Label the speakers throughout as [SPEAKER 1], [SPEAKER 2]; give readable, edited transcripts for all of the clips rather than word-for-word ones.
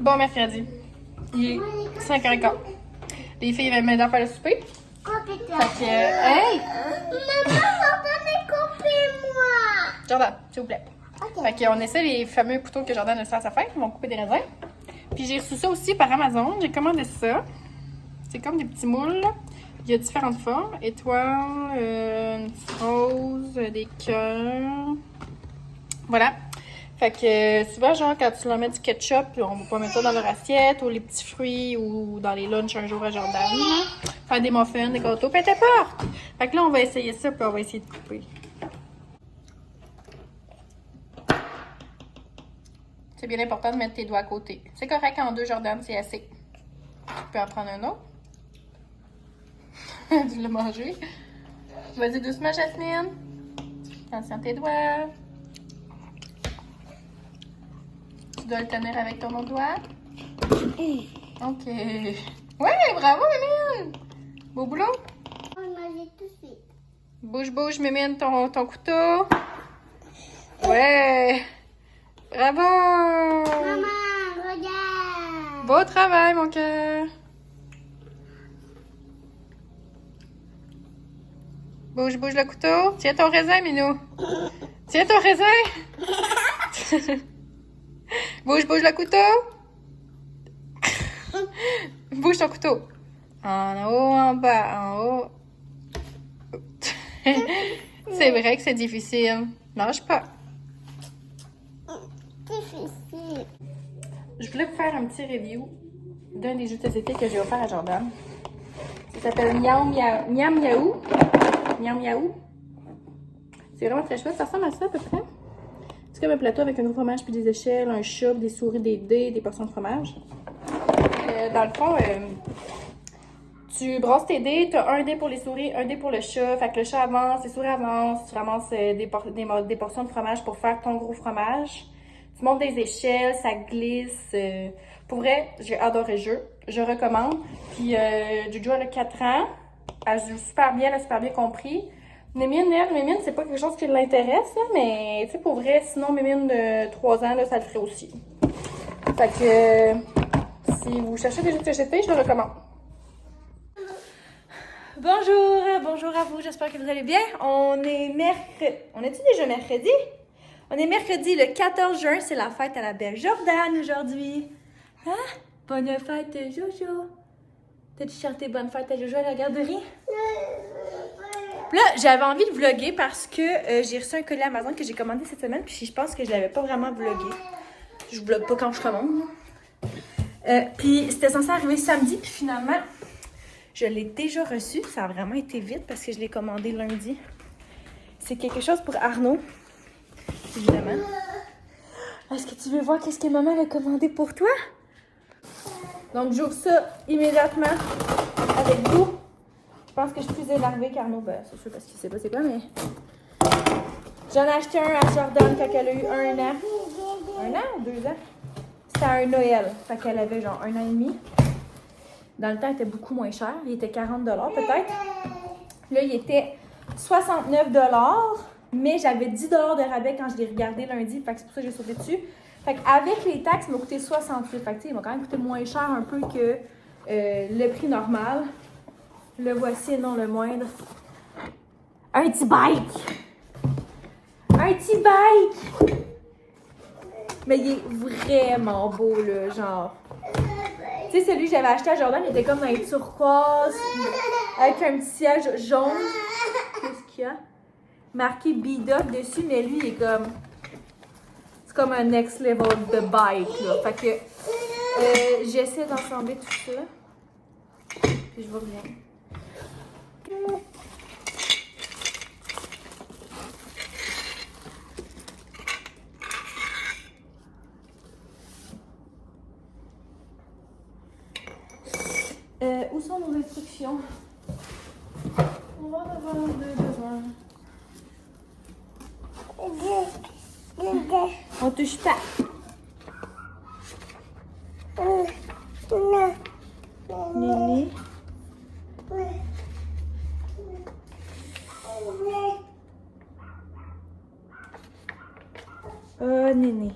[SPEAKER 1] Bon mercredi. Il est 5h15. Les filles viennent m'aider à faire le souper. Fait que, hey!
[SPEAKER 2] Maman, Jordan est coupé-moi!
[SPEAKER 1] Jordan, s'il vous plaît.
[SPEAKER 2] Ok.
[SPEAKER 1] Fait qu'on essaie les fameux couteaux que Jordan a fait à sa fête. Ils vont couper des raisins. Puis j'ai reçu ça aussi par Amazon. J'ai commandé ça. C'est comme des petits moules. Il y a différentes formes. Étoiles, une petite rose, des cœurs. Voilà. Fait que souvent, genre, quand tu leur mets du ketchup, on va pas mettre ça dans leur assiette, ou les petits fruits, ou dans les lunchs un jour à Jordan. Faire des muffins, des gâteaux, peu importe. Fait que là, on va essayer ça, puis on va essayer de couper. C'est bien important de mettre tes doigts à côté. C'est correct en deux, Jordan, c'est assez. Tu peux en prendre un autre. Tu l'as mangé. Vas-y doucement, Jasmine. Attention à tes doigts. Tu dois le tenir avec ton autre doigt. Ok. Ouais, bravo, Mémine. Beau boulot.
[SPEAKER 2] On mange tout de suite.
[SPEAKER 1] Bouge, bouge, Mémine, ton couteau. Ouais. Bravo.
[SPEAKER 2] Maman, regarde!
[SPEAKER 1] Beau travail, mon cœur. Bouge, bouge le couteau. Tiens ton raisin, Minou. Tiens ton raisin. Bouge, bouge le couteau. Bouge ton couteau. En haut, en bas, en haut. C'est vrai que c'est difficile. Lâche pas.
[SPEAKER 2] Difficile.
[SPEAKER 1] Je voulais vous faire un petit review d'un des jeux de société que j'ai offert à Jordan. Ça s'appelle Miam Miaou. Miam Miaou. C'est vraiment très chouette. Ça ressemble à ça à peu près. C'est comme un plateau avec un gros fromage puis des échelles, un chat, des souris, des dés, des portions de fromage. Dans le fond, tu brasses tes dés, tu as un dé pour les souris, un dé pour le chat. Fait que le chat avance, les souris avancent, tu ramasses des portions de fromage pour faire ton gros fromage. Tu montes des échelles, ça glisse. Pour vrai, j'ai adoré le jeu. Je recommande. Puis Juju, elle a 4 ans. Elle joue super bien, elle a super bien compris. Mémine, c'est pas quelque chose qui l'intéresse, là, mais tu sais, pour vrai, sinon, Mémine de 3 ans, là, ça le ferait aussi. Fait que si vous cherchez des jeux de société, je le recommande.
[SPEAKER 3] Bonjour à vous, j'espère que vous allez bien. On est mercredi. On est-tu déjà mercredi? On est mercredi le 14 juin, c'est la fête à la belle Jordan aujourd'hui. Hein? Bonne fête, Jojo. T'as-tu chanté bonne fête à Jojo à la garderie? Là, j'avais envie de vlogger parce que j'ai reçu un colis Amazon que j'ai commandé cette semaine, puis je pense que je l'avais pas vraiment vlogué. Je vlog pas quand je commande. Puis c'était censé arriver samedi, puis finalement, je l'ai déjà reçu. Ça a vraiment été vite parce que je l'ai commandé lundi. C'est quelque chose pour Arnaud, évidemment. Est-ce que tu veux voir qu'est-ce que maman a commandé pour toi? Donc, j'ouvre ça immédiatement avec vous. Je pense que je suis plus énervée qu'Arnaud. Ben, c'est sûr parce qu'il sait pas c'est quoi, mais... J'en ai acheté un à Jordan quand elle a eu 1 an. 1 an ou 2 ans? C'était un Noël. Fait qu'elle avait genre 1 an et demi. Dans le temps, il était beaucoup moins cher. Il était 40$ peut-être. Là, il était 69$. Mais j'avais 10$ de rabais quand je l'ai regardé lundi. Fait que c'est pour ça que j'ai sauté dessus. Fait qu'avec les taxes, il m'a coûté 68$. Fait que il m'a quand même coûté moins cher un peu que le prix normal. Le voici et non le moindre. Un petit bike! Un petit bike! Mais il est vraiment beau, là, genre. Tu sais, celui que j'avais acheté à Jordan, il était comme dans les turquoise, avec un petit siège jaune. Qu'est-ce qu'il y a? Marqué B-Dog dessus, mais lui, il est comme... C'est comme un next level de bike, là. Fait que j'essaie d'assembler tout ça. Puis je vous reviens. Où sont nos instructions? On va en avoir besoin. On touche pas. Néné. Néné.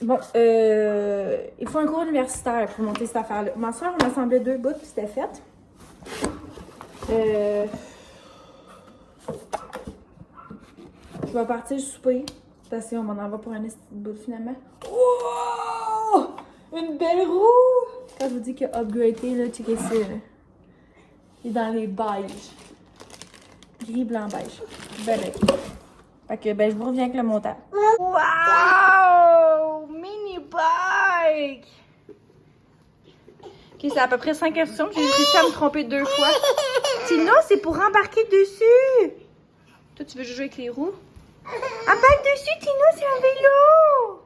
[SPEAKER 3] Bon, il faut un cours universitaire pour monter cette affaire-là. Ma soeur, on assemblait 2 bouts puis c'était fait. Je vais partir souper. Parce qu'on m'en va pour un petit bout finalement. Wow! Une belle roue! Quand je vous dis qu'il a upgradé, là, checkez ça. Là. Il est dans les beiges. Gris, blanc, beige. Belle. Fait que, ben, je vous reviens avec le montage. Wow! Mini bike! Ok, c'est à peu près 5 instructions. J'ai réussi à me tromper 2 fois. Sinon, c'est pour embarquer dessus. Toi, tu veux jouer avec les roues? Embarque dessus, Tino, c'est un vélo!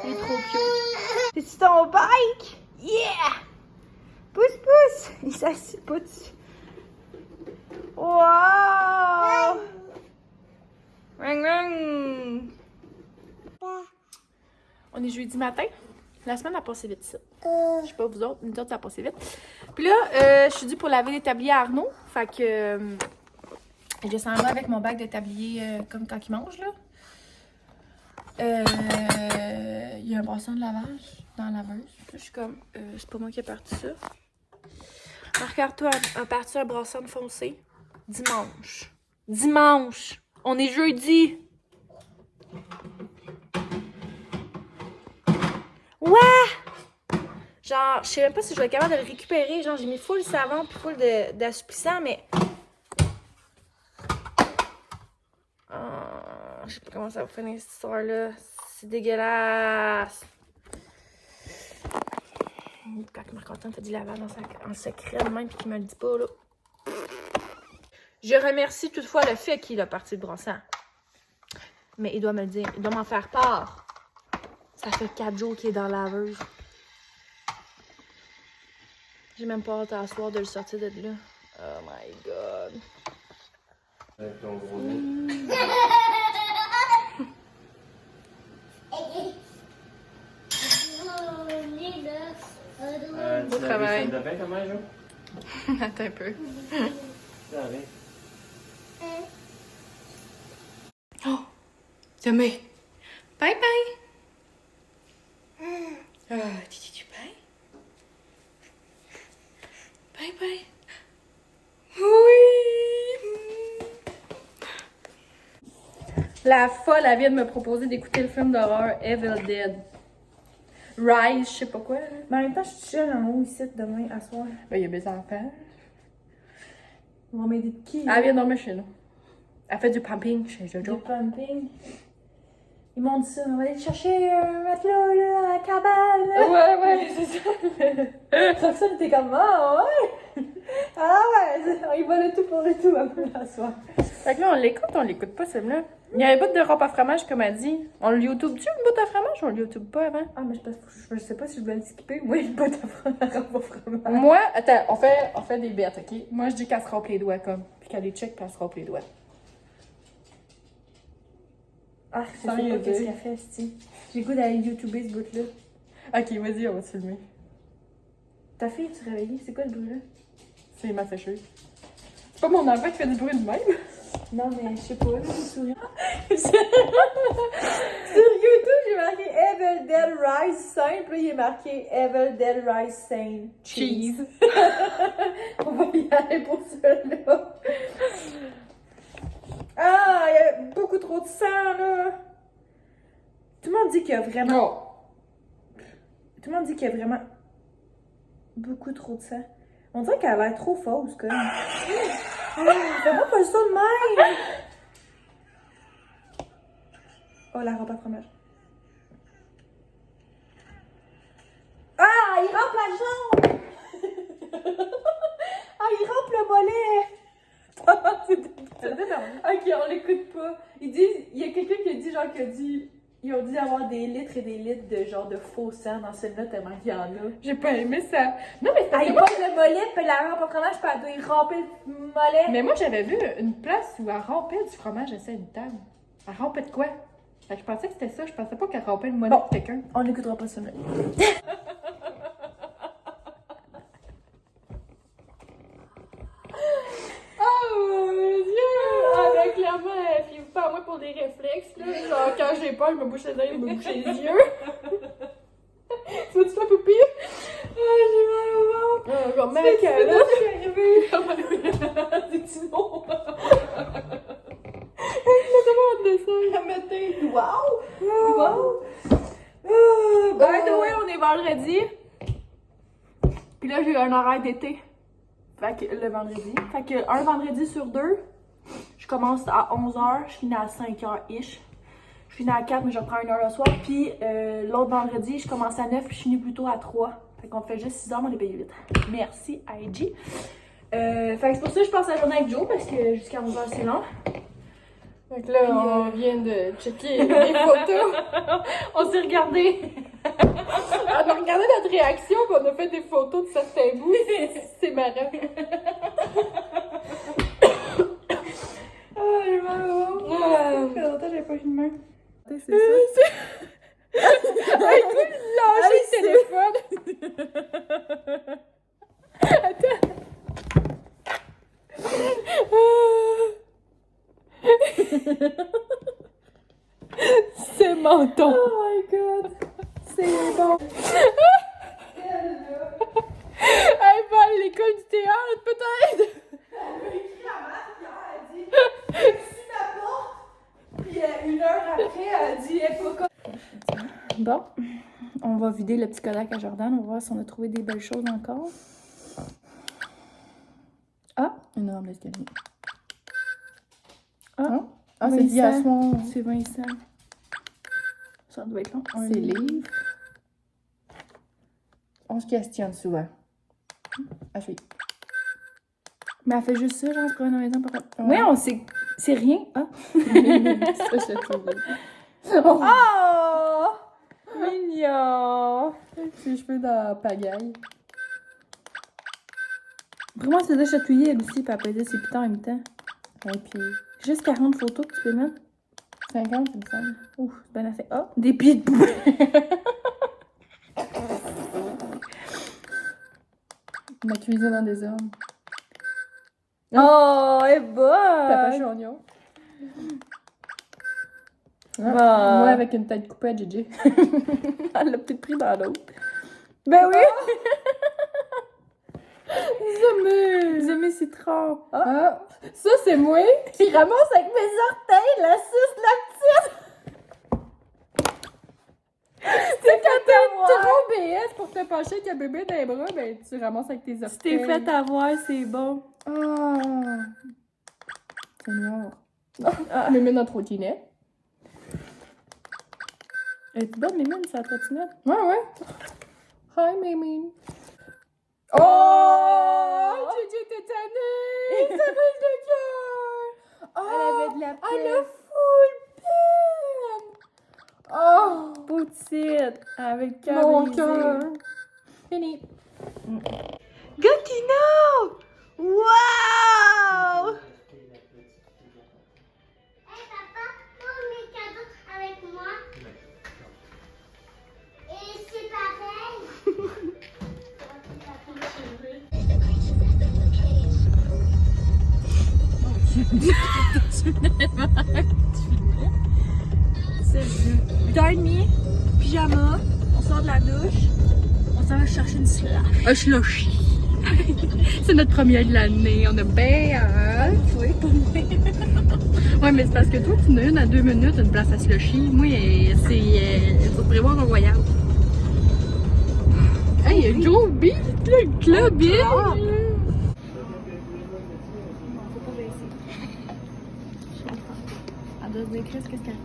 [SPEAKER 3] Il est trop cute. C'est ton bike? Yeah! Pousse, pousse! Il s'assied pas dessus. Wow! Ring, ring! On est jeudi matin. La semaine a passé vite, ça. Je sais pas vous autres, nous autres, ça a passé vite. Puis là, je suis due pour laver les tabliers à Arnaud. Fait que je s'en vais avec mon bac de tablier comme quand il mange, là. Il y a un bassin de lavage dans la laveuse. Puis là, je suis comme, c'est pas moi qui ai parti ça. Regarde-toi, a parti un brassin foncé. Dimanche. Dimanche! On est jeudi! Ouais! Genre, je sais même pas si je vais être capable de le récupérer. Genre, j'ai mis full savon puis full d'assouplissant, mais... je sais pas comment ça va finir cette histoire-là. C'est dégueulasse! Quand Marc-Antoine fait du lavage en secret de même puis qu'il me le dit pas, là. Je remercie toutefois le fait qu'il a parti le brossant. Mais il doit me le dire. Il doit m'en faire part. Ça fait 4 jours qu'il est dans la laveuse. J'ai même pas hâte à soir de le sortir de là. Oh my god.
[SPEAKER 4] Avec ton gros
[SPEAKER 1] Beau travail.
[SPEAKER 4] Tu l'avais comment, Jo?
[SPEAKER 1] Attends un peu.
[SPEAKER 4] Tu l'avais.
[SPEAKER 1] Oh! Demain! Bye bye! Tu bye? Bye bye! Oui! La folle, elle vient de me proposer d'écouter le film d'horreur Evil Dead. Rise, je sais pas quoi. Là.
[SPEAKER 3] Mais en même temps, je suis seule en haut ici demain à soir.
[SPEAKER 1] Ben, il y a mes enfants.
[SPEAKER 3] On va m'aider de qui?
[SPEAKER 1] Elle vient dormir chez nous. Elle fait du pumping chez
[SPEAKER 3] Du
[SPEAKER 1] Jojo.
[SPEAKER 3] pumping. Ils m'ont dit ça, on va aller chercher un matelas là, à la cabane. Là.
[SPEAKER 1] Ouais, c'est ça.
[SPEAKER 3] Roxane était comme, ah ouais! Ah ouais! On y va le tout pour le tout un peu la soir.
[SPEAKER 1] Fait que là, on l'écoute pas, celle-là. Il y a un bout de robe à fromage, comme elle dit. On le YouTube-tu, une bout à fromage? On le YouTube pas avant?
[SPEAKER 3] Ah, mais je sais pas si je vais le skipper. Moi, il pas de fromage.
[SPEAKER 1] Moi, attends, on fait des bêtes, ok? Moi, je dis qu'elle se rompe les doigts, comme. Puis qu'elle les check, puis elle se rompe les doigts.
[SPEAKER 3] Ah, je sais
[SPEAKER 1] Sans
[SPEAKER 3] pas
[SPEAKER 1] rien
[SPEAKER 3] qu'est-ce
[SPEAKER 1] dire.
[SPEAKER 3] qu'elle fait, c'ti. J'ai le goût d'aller YouTuber ce bout-là.
[SPEAKER 1] Ok, vas-y, on va se filmer.
[SPEAKER 3] Ta fille, es-tu réveillée? C'est quoi le bruit-là?
[SPEAKER 1] C'est ma sécheuse. C'est pas mon enfant qui fait du bruit de même.
[SPEAKER 3] Non, mais je sais pas, là, je me souviens. Sur YouTube, j'ai marqué Evil Dead Rise simple, là, il est marqué Evil Dead Rise Sane
[SPEAKER 1] Cheese.
[SPEAKER 3] On va y aller pour celui-là. Ah, il y a beaucoup trop de sang, là. Tout le monde dit qu'il y a vraiment...
[SPEAKER 1] Non.
[SPEAKER 3] Tout le monde dit qu'il y a vraiment beaucoup trop de sang. On dirait qu'elle a l'air trop fausse, quand même. Fais pas ça de même! Oh, la robe à fromage. Ah, il rampe la jambe! Ah, il rampe le mollet! C'est dégueulasse. Ok, on l'écoute pas. Il y a quelqu'un qui a dit, genre, ils ont dit avoir des litres et des litres de genre de faux sang dans celui-là tellement qu'il y en a.
[SPEAKER 1] J'ai pas aimé ça. Non, mais c'est
[SPEAKER 3] Ah,
[SPEAKER 1] parce
[SPEAKER 3] il
[SPEAKER 1] que moi...
[SPEAKER 3] pose le mollet, puis la rampe au fromage, puis elle doit y ramper le mollet.
[SPEAKER 1] Mais moi, j'avais vu une place où elle rampait du fromage à une table. Elle rampait de quoi? Fait que je pensais que c'était ça. Je pensais pas qu'elle rampait le mollet
[SPEAKER 3] Bon.
[SPEAKER 1] de quelqu'un.
[SPEAKER 3] On n'écoutera pas ça, mais...
[SPEAKER 1] Oh mon Dieu! Ah ben clairement, fiez-vous pas à moi pour des réflexes, là. Genre, quand j'ai peur, je me bouche les oreilles, je me bouche les yeux.
[SPEAKER 3] La matin. Wow! Wow! By the way, on est vendredi. Puis là, j'ai un horaire d'été. Fait que le vendredi. Fait que un vendredi sur deux, je commence à 11h, je finis à 5h-ish. Je finis à 4, mais je reprends 1h le soir. Puis l'autre vendredi, je commence à 9, puis je finis plutôt à 3. Fait qu'on fait juste 6h, mais on est payé 8. Merci, IG. Fait que c'est pour ça que je passe la journée avec Joe, parce que jusqu'à 11h, c'est long.
[SPEAKER 1] Donc là, on vient de checker les photos.
[SPEAKER 3] On s'est regardé.
[SPEAKER 1] On a regardé notre réaction, puis on a fait des photos de certains bouts. C'est marrant.
[SPEAKER 3] Oh, j'ai mal au ventre. Ça fait longtemps que j'avais pas eu de main.
[SPEAKER 1] C'est ça.
[SPEAKER 3] Hey, écoute, lâchez le téléphone. Attends.
[SPEAKER 1] C'est menton.
[SPEAKER 3] Oh my god. C'est bon.
[SPEAKER 1] Elle va à l'école du théâtre, peut-être.
[SPEAKER 3] Elle m'a écrit à maths hier, elle dit « Tu m'apportes ?» Puis 1 heure après, elle dit « Elle est pas comme... » Bon, on va vider le petit Kodak à Jordan. On va voir si on a trouvé des belles choses encore. Ah, une rampe d'escalier. Ah, c'est dit à soir. C'est Vincent. Ça doit être long.
[SPEAKER 1] C'est livre.
[SPEAKER 3] On se questionne souvent. À suivre. Mais elle fait juste ça, genre, pour une maison, papa. Ouais, on sait. C'est rien. Ah!
[SPEAKER 1] Ça, je l'ai trouvé.
[SPEAKER 3] Oh! Mignon!
[SPEAKER 1] Ses cheveux dans la pagaille.
[SPEAKER 3] Vraiment, c'est de chatouiller, elle aussi, puis elle faisait ses pitons en même temps.
[SPEAKER 1] Et puis,
[SPEAKER 3] Juste 40 photos que tu peux mettre.
[SPEAKER 1] 50, il me semble.
[SPEAKER 3] Ouf, c'est bien assez. Oh! Des pieds de poupée!
[SPEAKER 1] Ma cuisine en désordre.
[SPEAKER 3] Oh, elle est bonne!
[SPEAKER 1] Papa Chagnon.
[SPEAKER 3] Bah.
[SPEAKER 1] Moi, avec une tête coupée à Gigi.
[SPEAKER 3] Elle l'a peut-être pris dans l'autre. Ben oui! Zomé citron.
[SPEAKER 1] Ah, ça, c'est moi.
[SPEAKER 3] Qui ramasse avec mes orteils la suce de la petite!
[SPEAKER 1] C'est quand t'es trop BS pour te pencher avec un bébé dans les bras, ben tu ramasses avec tes
[SPEAKER 3] Tu
[SPEAKER 1] orteils.
[SPEAKER 3] t'es fait avoir, c'est bon.
[SPEAKER 1] Ah. C'est noir. Ah. Mémé dans la trottinette.
[SPEAKER 3] Elle est bonne, Mémine, c'est la trottinette.
[SPEAKER 1] Ouais, ouais. Hi, Mémé. Oh! Gigi était tannée! Ça brise le cœur! Oh!
[SPEAKER 3] Elle avait de la
[SPEAKER 1] Elle a
[SPEAKER 3] peine.
[SPEAKER 1] full peine! Oh!
[SPEAKER 3] Petite, avec le cœur
[SPEAKER 1] Mon
[SPEAKER 3] brisé.
[SPEAKER 1] cœur! Fini!
[SPEAKER 3] Gokino! Wow!
[SPEAKER 2] Hey papa, prends mes cadeaux avec moi. Et c'est pareil.
[SPEAKER 3] C'est 8h30, pyjama, on sort de la douche, on s'en va chercher une slush.
[SPEAKER 1] Un slushy! C'est notre premier de l'année, on a bien hâte!
[SPEAKER 3] Oui, pas moi.
[SPEAKER 1] Ouais, mais c'est parce que toi, tu en as une à 2 minutes, une place à slushy. Moi, c'est. Faut prévoir un voyage. Hey, il y a une grosse bite, là, le club bite!
[SPEAKER 3] Faut pas baisser. Elle doit se décrire ce qu'elle fait.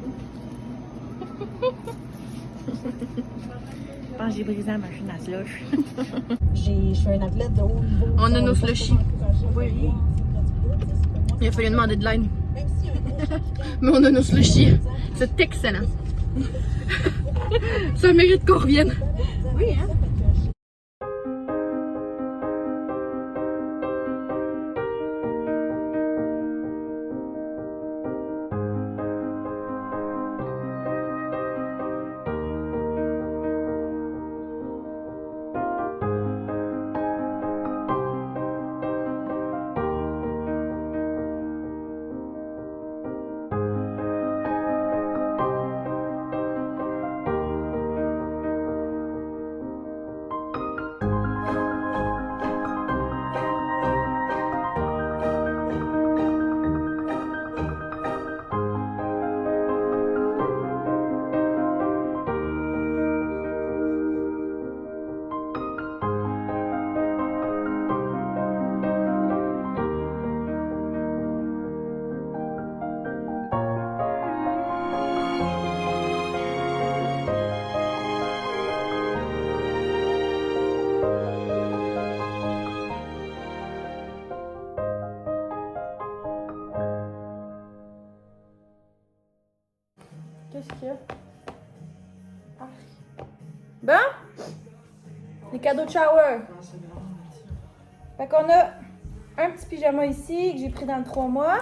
[SPEAKER 3] Je pense que j'ai brisé la machine à slush.
[SPEAKER 5] Je suis un athlète de haut niveau.
[SPEAKER 1] On a nos slushies.
[SPEAKER 3] Oui.
[SPEAKER 1] Il a fallu demander de l'aide. Mais on a nos slushies. C'est excellent. Ça mérite qu'on revienne.
[SPEAKER 3] Oui, hein? Qu'est-ce qu'il y a? Ah. Bon? Les cadeaux de shower. Fait qu'on a un petit pyjama ici que j'ai pris dans le 3 mois.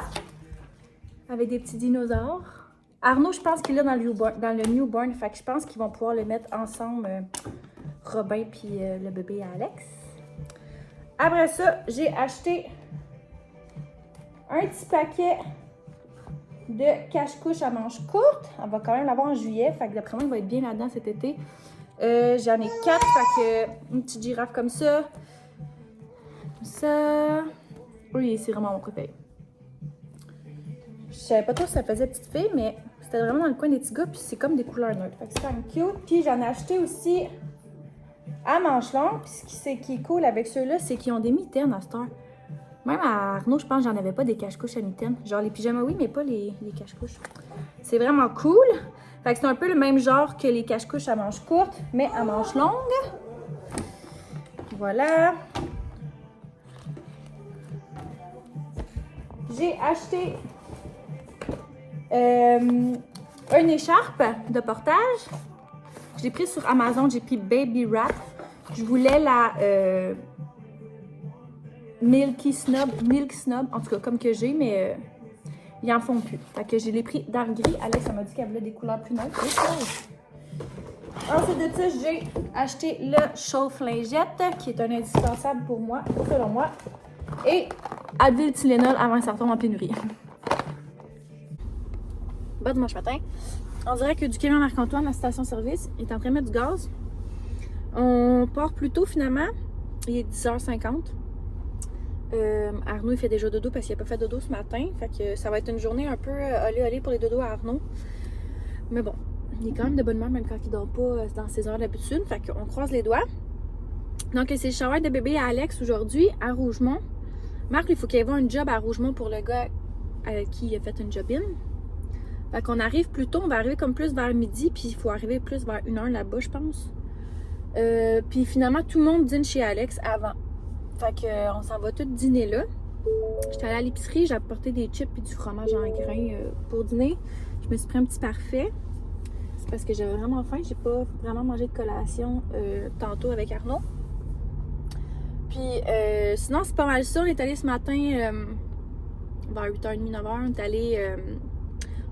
[SPEAKER 3] Avec des petits dinosaures. Arnaud, je pense qu'il est dans le newborn. Fait que je pense qu'ils vont pouvoir le mettre ensemble, Robin puis le bébé Alex. Après ça, j'ai acheté un petit paquet de cache-couche à manches courtes. On va quand même l'avoir en juillet. Fait que d'après moi, il va être bien là-dedans cet été. J'en ai 4. Fait que une petite girafe comme ça. Comme ça. Oui, c'est vraiment mon préféré. Je savais pas trop si ça faisait petite fille, mais c'était vraiment dans le coin des petits gars, puis c'est comme des couleurs neutres. Fait que c'est quand même cute. Puis j'en ai acheté aussi à manches longues. Puis ce qui est cool avec ceux-là, c'est qu'ils ont des mitaines à cette heure. Même à Arnaud, je pense que j'en avais pas des cache-couches à mitaines. Genre les pyjamas, oui, mais pas les cache-couches. C'est vraiment cool. Fait que c'est un peu le même genre que les cache-couches à manches courtes, mais à manches longues. Voilà. J'ai acheté une écharpe de portage. Je l'ai pris sur Amazon, j'ai pris Baby Wrap. Je voulais la Milk Snob, en tout cas comme que j'ai, mais ils en font plus. Fait que je l'ai pris dark gris. Alex m'a dit qu'elle voulait des couleurs plus neutres. Ensuite de ça, j'ai acheté le chauffe-lingette, qui est un indispensable pour moi, selon moi. Et Advil Tylenol avant que ça retombe en pénurie. Bon dimanche matin. On dirait que du camion Marc-Antoine, la station-service, est en train de mettre du gaz. On part plus tôt finalement. Il est 10h50. Arnaud, il fait déjà dodo parce qu'il n'a pas fait dodo ce matin. Fait que ça va être une journée un peu olé pour les dodos à Arnaud. Mais bon, il est quand même de bonne humeur même quand il dort pas dans ses heures d'habitude. Fait qu'on croise les doigts. Donc, c'est le shower de bébé à Alex aujourd'hui à Rougemont. Marc, il faut qu'il y ait un job à Rougemont pour le gars avec qui il a fait une job-in. Fait qu'on arrive plus tôt, on va arriver comme plus vers midi, puis il faut arriver plus vers 1h là-bas, je pense. Puis finalement, tout le monde dîne chez Alex avant. Fait qu'on s'en va tout dîner là. J'étais allée à l'épicerie, j'ai apporté des chips et du fromage en grains pour dîner. Je me suis pris un petit parfait. C'est parce que j'avais vraiment faim, j'ai pas vraiment mangé de collation tantôt avec Arnaud. Puis sinon, c'est pas mal ça. On est allé ce matin vers 8h30, 9h. On est allé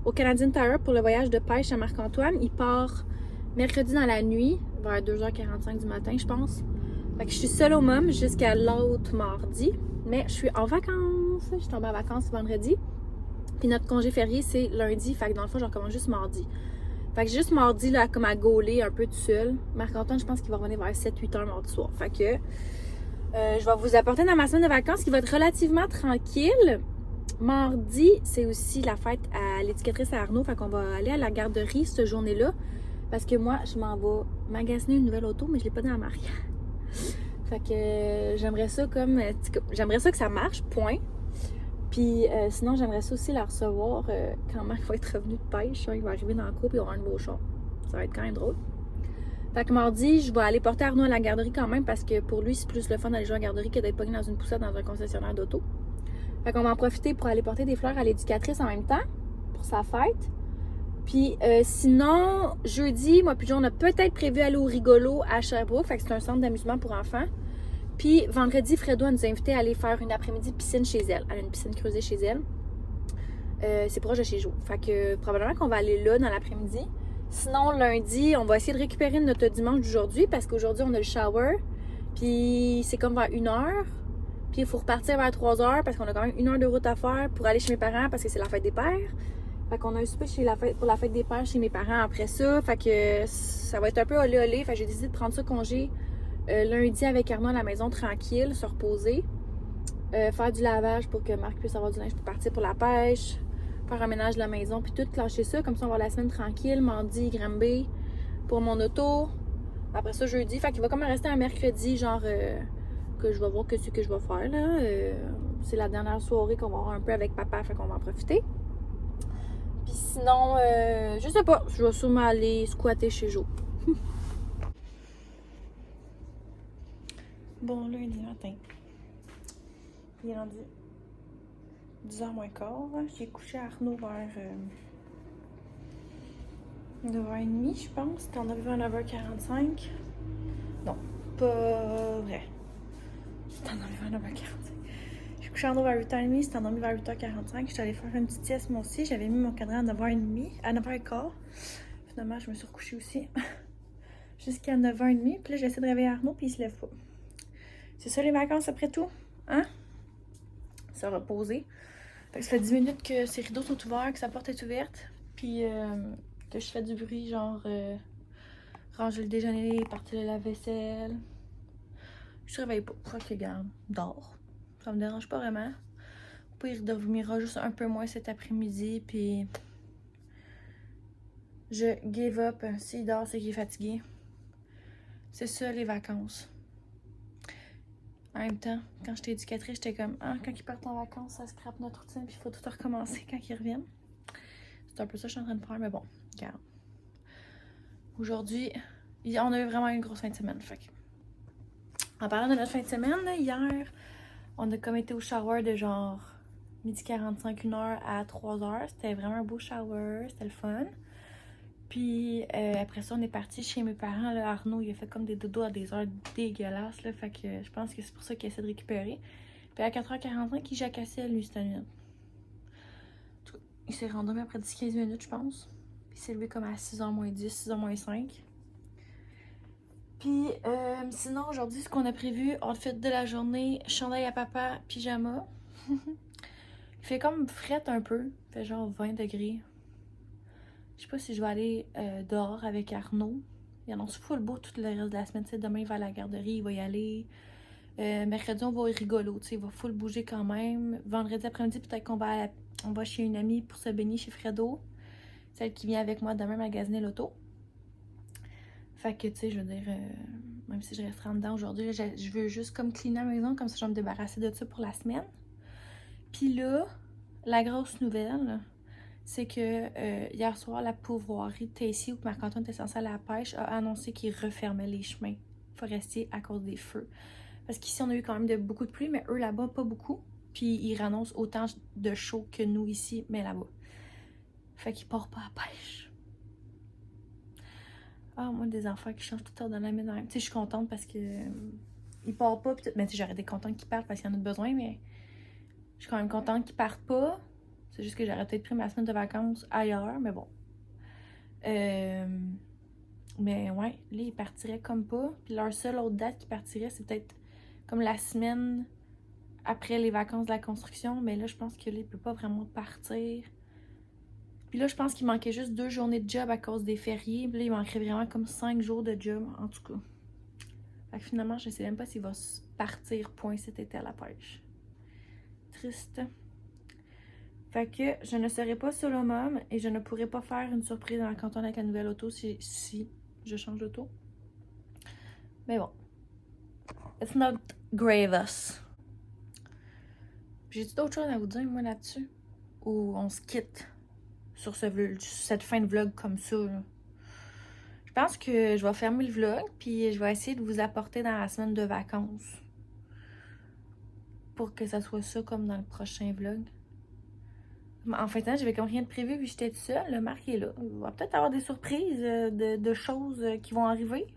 [SPEAKER 3] au Canadian Tire pour le voyage de pêche à Marc-Antoine. Il part mercredi dans la nuit, vers 2h45 du matin, je pense. Fait que je suis seule au mum jusqu'à l'autre mardi. Mais je suis en vacances. Je suis tombée en vacances vendredi. Puis notre congé férié, c'est lundi. Fait que dans le fond, je recommence juste mardi. Fait que j'ai juste mardi, là, comme à gauler un peu tout seul. Marc-Antoine, je pense qu'il va revenir vers 7-8h mardi soir. Fait que je vais vous apporter dans ma semaine de vacances qui va être relativement tranquille. Mardi, c'est aussi la fête à l'étiquetrice à Arnaud. Fait qu'on va aller à la garderie cette journée-là. Parce que moi, je m'en vais magasiner une nouvelle auto, mais je l'ai pas dans la marque. Fait que j'aimerais ça j'aimerais ça que ça marche, point. Puis sinon, j'aimerais ça aussi la recevoir quand Marc va être revenu de pêche. Il va arriver dans le couple et il va avoir un beau char. Ça va être quand même drôle. Fait que mardi, je vais aller porter Arnaud à la garderie quand même parce que pour lui, c'est plus le fun d'aller jouer à la garderie que d'être pogné dans une poussette dans un concessionnaire d'auto. Fait qu'on va en profiter pour aller porter des fleurs à l'éducatrice en même temps pour sa fête. Puis sinon, jeudi, moi puis John, on a peut-être prévu aller au Rigolo à Sherbrooke. Fait que c'est un centre d'amusement pour enfants. Puis vendredi, Fredo nous a invité à aller faire une après-midi piscine chez elle. Elle a une piscine creusée chez elle. C'est proche de chez Jo. Fait que probablement qu'on va aller là dans l'après-midi. Sinon, lundi, on va essayer de récupérer notre dimanche d'aujourd'hui parce qu'aujourd'hui, on a le shower. Puis c'est comme vers 1h. Puis il faut repartir vers 3h parce qu'on a quand même 1 heure de route à faire pour aller chez mes parents parce que c'est la fête des pères. Fait qu'on a un souper pour la fête des pères chez mes parents après ça. Fait que ça va être un peu olé. Fait que j'ai décidé de prendre ça congé lundi avec Arnaud à la maison tranquille, se reposer. Faire du lavage pour que Marc puisse avoir du linge pour partir pour la pêche. Faire un ménage de la maison puis tout clencher ça. Comme ça, on va avoir la semaine tranquille. Mardi, Granby pour mon auto. Après ça, jeudi. Fait qu'il va comme rester un mercredi, genre que je vais voir ce que je vais faire là. C'est la dernière soirée qu'on va avoir un peu avec papa. Fait qu'on va en profiter. Puis sinon, je sais pas, je vais sûrement aller squatter chez Jo. Bon, lundi matin. Il est rendu 10h moins quart. J'ai couché Arnaud vers 9h30, je pense. T'en as vu à 9h45. Non, pas vrai. T'en as vu à 9h45. Je suis couchée en vers 8h30, c'était endormi vers 8h45. J'étais allée faire une petite sieste moi aussi. J'avais mis mon cadran à 9h30, à 9h15. Finalement, je me suis recouchée aussi jusqu'à 9h30. Puis là, j'essaie de réveiller Arnaud, puis il se lève pas. C'est ça les vacances après tout? Hein? Se reposer. Fait que ça fait 10 minutes que ces rideaux sont ouverts, que sa porte est ouverte. Puis que je fais du bruit, genre ranger le déjeuner, partir le lave-vaisselle. Je te réveille pas. Quoi que garde, dors. Ça me dérange pas vraiment. Au pire, il dormira juste un peu moins cet après-midi, puis je give up. S'il dort, c'est qu'il est fatigué. C'est ça, les vacances. En même temps, quand j'étais éducatrice, j'étais comme, ah, quand ils partent en vacances, ça scrape notre routine, puis il faut tout recommencer quand ils reviennent. C'est un peu ça que je suis en train de faire, mais bon, regarde. Aujourd'hui, on a eu vraiment une grosse fin de semaine. Fait que... En parlant de notre fin de semaine, hier, on a comme été au shower de genre 12h45, 1h à 3h. C'était vraiment un beau shower, c'était le fun. Puis après ça, on est parti chez mes parents. Là, Arnaud, il a fait comme des dodos à des heures dégueulasses. Là, fait que je pense que c'est pour ça qu'il essaie de récupérer. Puis à 4h45, il jacassait lui cette nuit. Il s'est rendormi après 10-15 minutes, je pense. Puis il s'est levé comme à 6h moins 10, 6h moins 5. Puis sinon, aujourd'hui, ce qu'on a prévu, outfit de la journée, chandail à papa, pyjama. Il fait comme fret un peu. Il fait genre 20 degrés. Je sais pas si je vais aller dehors avec Arnaud. Il annonce full beau tout le reste de la semaine. T'sais, demain, il va à la garderie, il va y aller. Mercredi, on va au rigolo. Il va full bouger quand même. Vendredi après-midi, peut-être qu'on va, on va chez une amie pour se baigner chez Fredo. Celle qui vient avec moi demain magasiner l'auto. Fait que, tu sais, je veux dire, même si je resterai en dedans aujourd'hui, je veux juste comme cleaner la maison, comme ça je vais me débarrasser de ça pour la semaine. Puis là, la grosse nouvelle, c'est que hier soir, la pourvoirie de Tacy, où Marc-Antoine était censé aller à la pêche, a annoncé qu'il refermait les chemins forestiers à cause des feux. Parce qu'ici, on a eu quand même beaucoup de pluie, mais eux, là-bas, pas beaucoup. Puis ils annoncent autant de chaud que nous ici, mais là-bas. Fait qu'ils partent pas à la pêche. Ah, moi, des enfants qui changent tout le temps dans la médaille. Tu sais, je suis contente parce que ils partent pas. Mais tu sais, j'aurais été contente qu'ils partent parce qu'il y en a besoin, mais je suis quand même contente qu'ils partent pas. C'est juste que j'aurais peut-être pris ma semaine de vacances ailleurs, mais bon. Mais ouais, là, ils partiraient comme pas. Puis leur seule autre date qui partirait, c'est peut-être comme la semaine après les vacances de la construction. Mais là, je pense que là, il peut pas vraiment partir. Puis là, je pense qu'il manquait juste 2 journées de job à cause des fériés. Puis là, il manquerait vraiment comme 5 jours de job, en tout cas. Fait que finalement, je sais même pas s'il va partir point cet été à la pêche. Triste. Fait que je ne serai pas solo mom et je ne pourrai pas faire une surprise dans le canton avec la nouvelle auto si je change d'auto. Mais bon. It's not grievous. J'ai-tu d'autres choses à vous dire, moi, là-dessus? Ou on se quitte sur cette fin de vlog comme ça, là? Je pense que je vais fermer le vlog, puis je vais essayer de vous apporter dans la semaine de vacances. Pour que ça soit ça comme dans le prochain vlog. En fait, j'avais comme rien de prévu vu que j'étais toute seule. Le Marc est là. Il va peut-être avoir des surprises de choses qui vont arriver.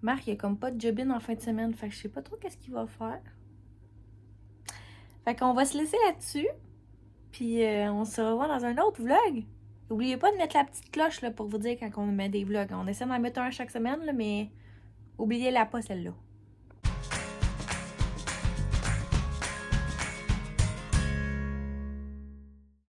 [SPEAKER 3] Marc, il a comme pas de job-in en fin de semaine. Fait que je sais pas trop qu'est-ce qu'il va faire. Fait qu'on va se laisser là-dessus. Puis on se revoit dans un autre vlog. N'oubliez pas de mettre la petite cloche là, pour vous dire quand on met des vlogs. On essaie d'en mettre un chaque semaine, là, mais oubliez-la pas celle-là.